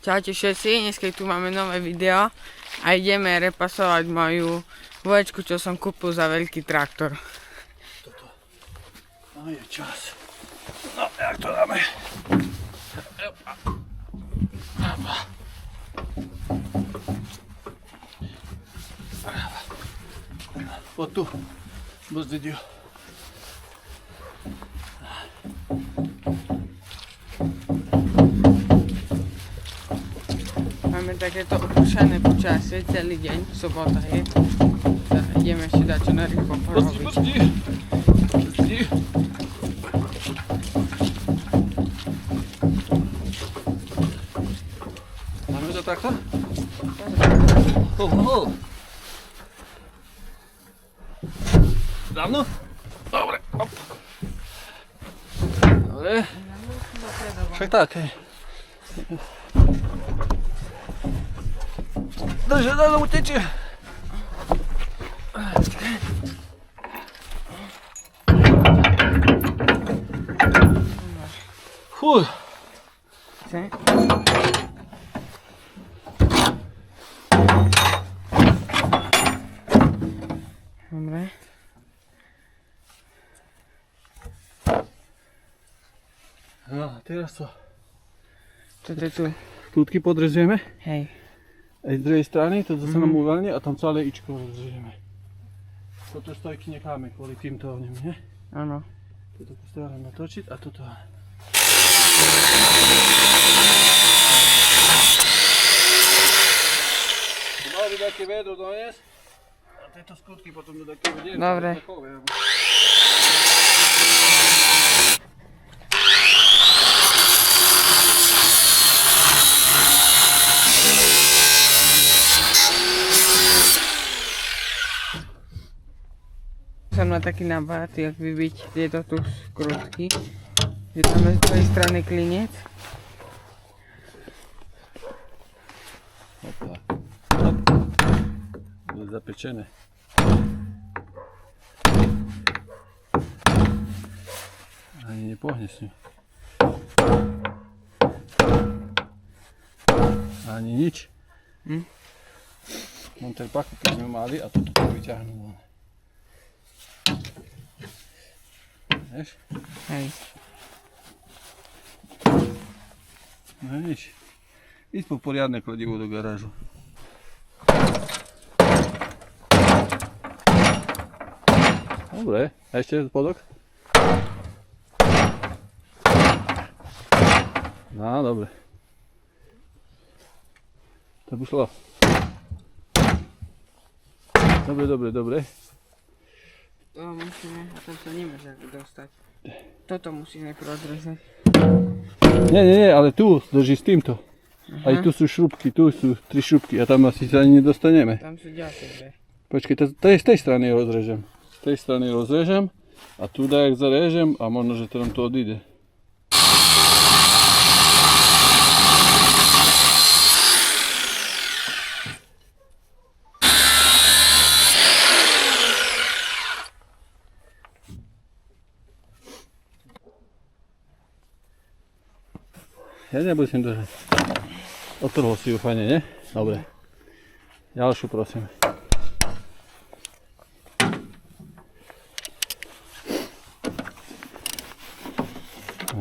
Čaute všetci, dneska tu máme nové video a ideme repasovať moju voječku, čo som kúpil za veľký traktor. Toto. No je čas. No, jak to dáme? Poď tu. Brzdiť ju. Máme takéto opúšané počasie celý deň, sobota je. Ideme ešte dať čo narýchlo porobiť. Brzdi. Máme to takto? Dávno? Dobre. Dobre. Však tak, hej. Drže, dá utečie. Fúj. Dobre. No a teraz to. Toto je tu. Túdky podrežeme. Hej. Aj z druhej strany, toto sa nám uvoľní a tam celé ičko rozrežeme. Toto stojky necháme kvôli týmto ohňom, nie? Áno. Toto postavíme natočiť a toto. Mal by také vedro doniesť a tieto skutky potom do také vedieť. Dobre. Som na taký nápad, jak vybiť tieto tu skrutky. Je tam z tvojej strany klinec. Hopla. Bude zapečené. Ani nepohne s ňou. Ani nič. Monter paku, keď sme mali a toto vyťahnú von. Vieš? Hej. No nič. Ísť po poriadne kladivo do garážu. Dobre, a ešte spodok? No, dobre. To by šlo. Dobre. To musíme, a tam sa nemôže dostať. Toto musíme odrezať. Nie, ale tu drží s týmto. Aj tu sú šrubky, tu sú 3 šrubky a tam asi sa ani nedostaneme. Tam sú ďalšie dve. Počkej, to je z tej strany rozrežem. Z tej strany rozrežem a tu dajak zarežem a možno, že to nám to odíde. Ja nebudem držať. Otrhol si ju fajne, nie? Dobre. Ďalšiu prosím.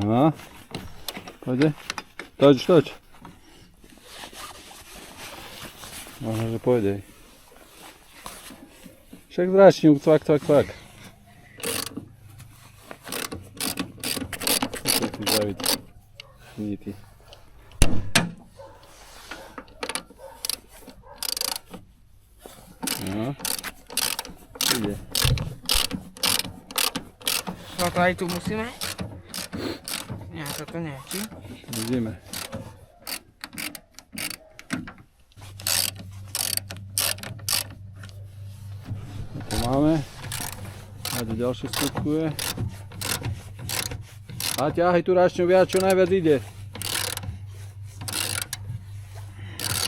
No. Pôjde? Toč. Možno, že pôjde. Však zráčnik, cvak. Chcem si zaviť nity. No. Ide. No to aj tu musíme? Nie, toto nie, či? Vidíme. To máme. A ďalšie skutkuje. A ťahaj tú ráčňu viac, čo najviac ide.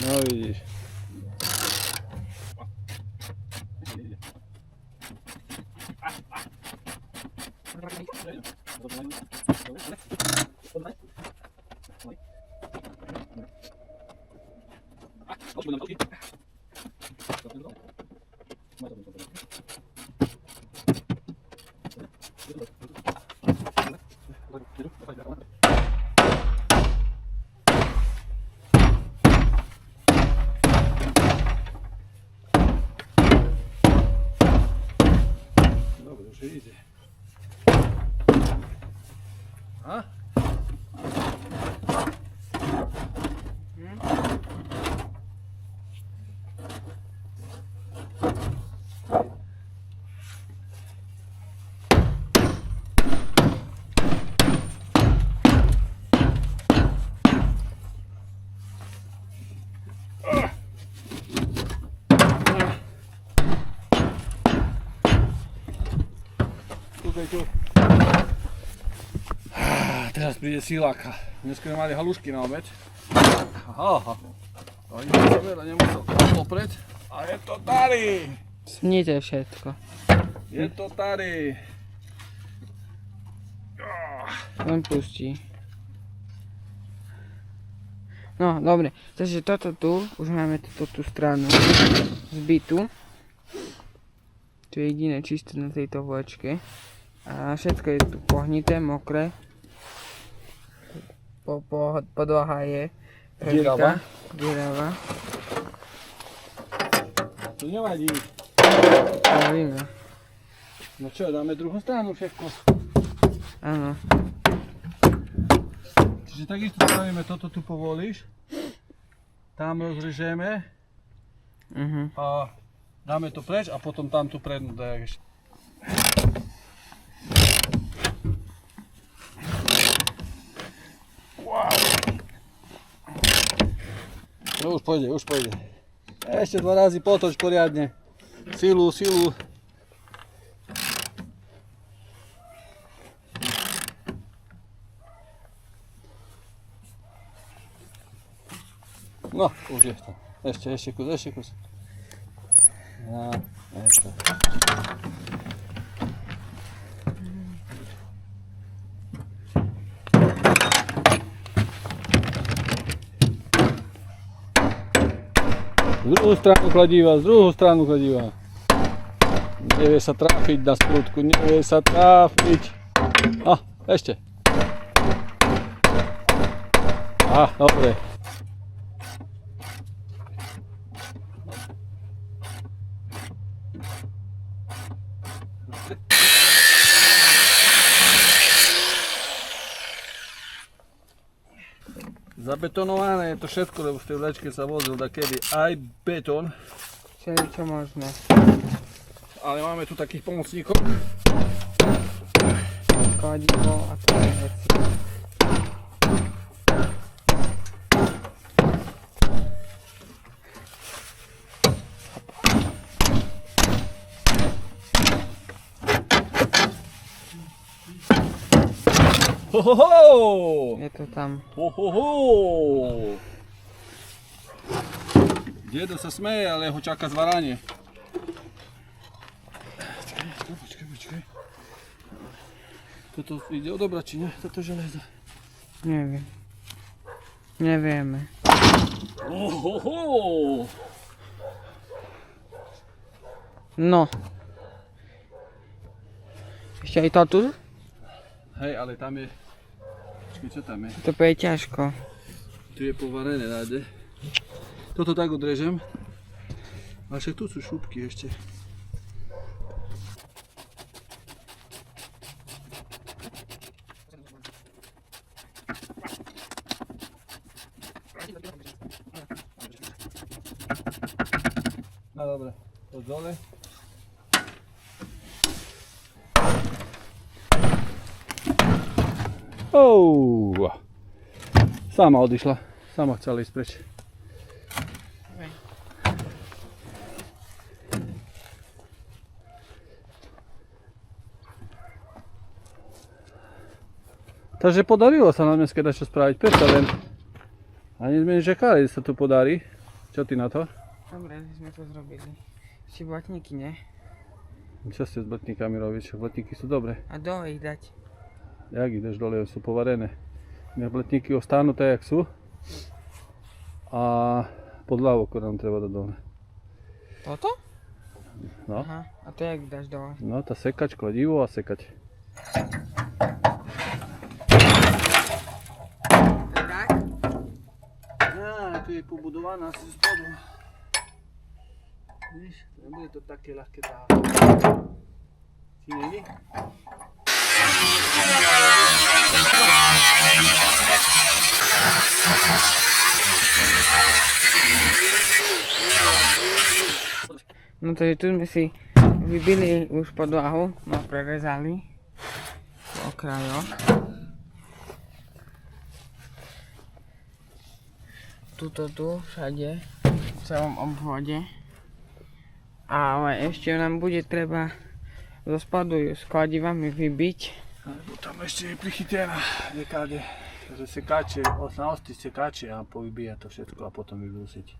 No vidíš. Dobre, už ide. A? Teraz príde siláka. Dneska sme mali halušky na obed. Aha. Ani sa veľa nemusel opreť. A je to tady! Snite všetko. Je to tady! Len pustí. No, dobre. Takže toto tu, už máme tú stranu zbytu. To je jediné čisté na tejto vlečke. A všetko je tu pohnité, mokré. Podlaha je Dierava. Dierava. To nevadí. Nevíme. No čo, dáme druhú stranu všetko. Áno. Čiže takisto spravíme toto tu povolíš. Tam rozrežeme. A dáme to preč a potom tam tu prednú dajáš. Wow. No už pôjde, už pôjde. Ešte 2 razy potoč poriadne. Silu, silu. No, už je to. Ešte kus, ešte kus. No, eto. Z druhú stranu kladiva. Nevie sa trafiť na sprúdku, nevie sa trafiť. A, ešte. Dobre. Zabetonované je to všetko, lebo v tej vlečke sa vozil takedy aj betón. Všetko možné. Ale máme tu takých pomocníkov. Kladivo a také veci. Hohoho! Je to tam. Hohoho! Dedo sa smeje, ale ho čaká zvaranie. Počkaj. Toto ide odobrať, či nie? Toto železo. Neviem. Nevieme. Ohoho! No. Ešte aj to tu? Hej, ale tam je... Počkaj, čo tam je? To je ťažko. Tu je povarené nájde. Toto tak odrežem. Ale však tu sú šupky ešte. No dobre, poď dole. Sama odišla, sama chcela ísť preč. Takže podarilo sa nám dneska dačo spraviť, predsa len. Ani sme nečakali, že sa tu podarí. Čo ty na to? Dobre, sme to zrobili. Ešte blatníky, ne? Čo ste s blatníkami robiť? Blatníky sú dobré. A dole ich dať. Jak ideš dole, sú povarené. Blatníky ostanú tak, jak sú. A podlávku nám treba dať dole. Toto? No. Aha, a to jak dáš dole? No, tá sekať, kladivo a sekať. Tak? Tu je pobudovaná asi z spodu. Víš, nebude to také ľahké táhať. Ti nejde? No takže tu sme si vybili už podlahu, no prerezali po okrajoch. Tuto tu, všade, v celom obvode. Ale ešte nám bude treba zo spodu ju s kladivami vybiť. Lebo tam ešte je prichytená nekáde. Takže sekáče, na ostri sekáče a povybíja to všetko a potom vybrúsiť.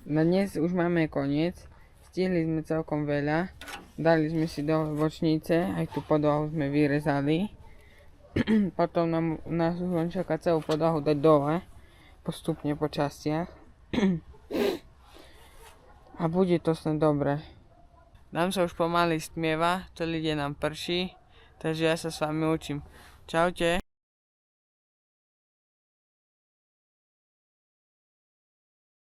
Na dnes už máme koniec. Stihli sme celkom veľa. Dali sme si dole bočnice, aj tú podlahu sme vyrezali. Potom nás už len čaká celú podlahu dať dole. Postupne po častiach. A bude to snad dobre. Nám sa už pomaly stmieva, celý deň nám prší. Takže ja sa s vami učím. Čaute.